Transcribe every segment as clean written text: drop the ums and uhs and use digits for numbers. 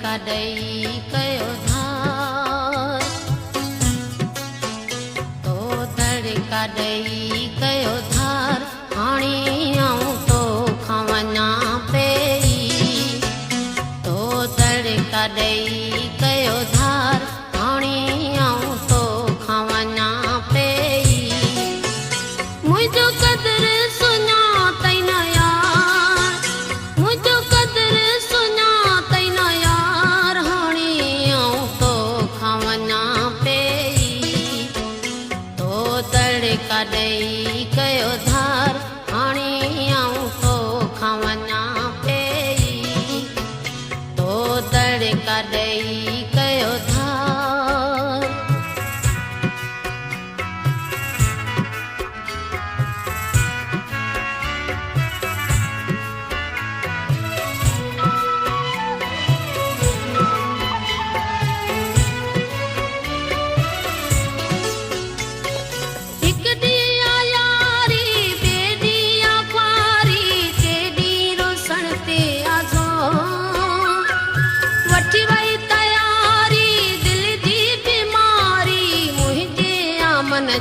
तड़का ॾेई कयो धार, तो तड़का ॾेई कयो धार, हाणे आऊं तोखां वञा पई। तो तड़का ॾेई कयो धार, हाणे आऊं तोखां वञा पई। मुंहिंजो क़दुरु सुञातई न यार, मुंहिंजो क़दुरु सुञातई न यार, हाणे आऊं तोखां वञा पई। तो तड़का ॾेई कयो धार, हाणे आऊं तोखां वञा पई। तो तड़का ॾेई कयो धार।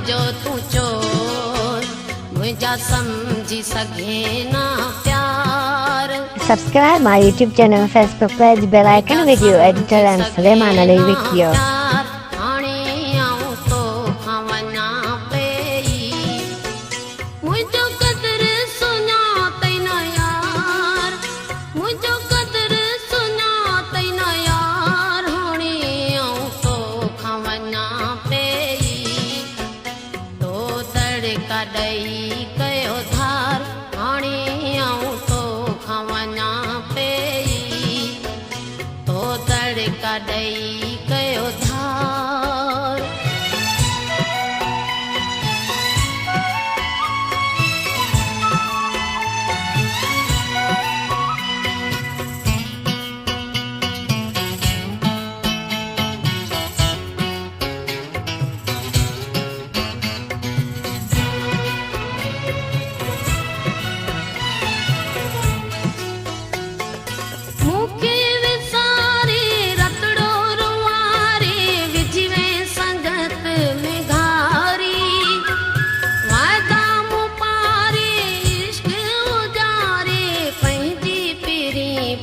जो तू चोर मुझा समझी सघे ना प्यार। Subscribe my YouTube channel, Facebook page, bell icon, video editor and Suleiman Ali video. मुझो क़दुरु सुञातई न यार, मुझो क़दुरु सुञातई न यार, हाणे आऊं तोखां वञा पई। तो तड़का ॾेई कयो धार, हाणे आऊं तोखां वञा पई। तो तड़का ॾेई कयो धार।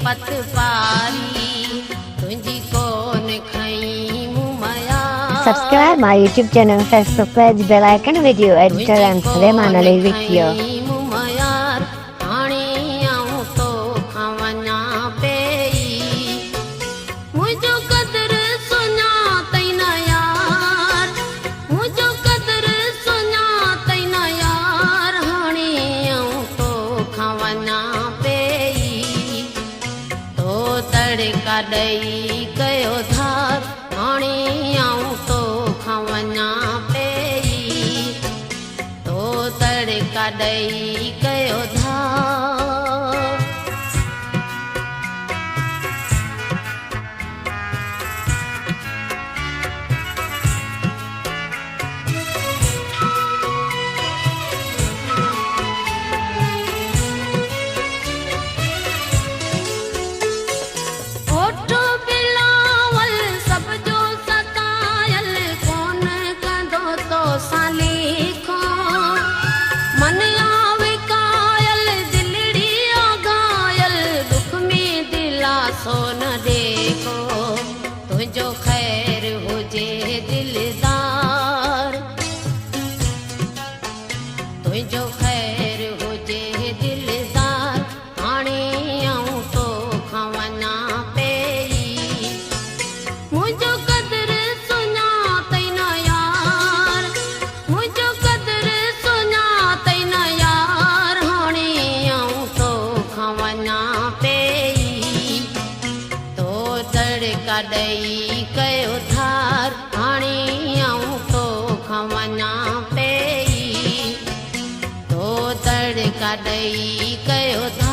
पत पारी तुझी कोन खई मुमया। Subscribe my YouTube channel, Facebook page, bell icon, video editor and Suleiman Ali video. हाणे आऊं तोखां वञा पई। मुंहिंजो क़दुरु सुञातई न यार, मुंहिंजो क़दुरु सुञातई न यार, हाणे आऊं तोखां वञा पई। तो तड़का ॾेई कयो धार, हाणे आऊं तोखां वञा पई। तो तड़का ॾेई कयो धार। सोन देखो तुझो खैर हुजे दिलदार, तुझो खैर हुजे दिलदार, हाणे आऊं तोखां वञा पई। मुंहिंजो क़दुरु सुञातई न यार, मुंहिंजो क़दुरु सुञातई न यार, हाणे आऊं तोखां वञा पई। तड़का ॾेई कयो धार, हाणे आऊं तोखां वञा पई। तो तड़का ॾेई कयो धार।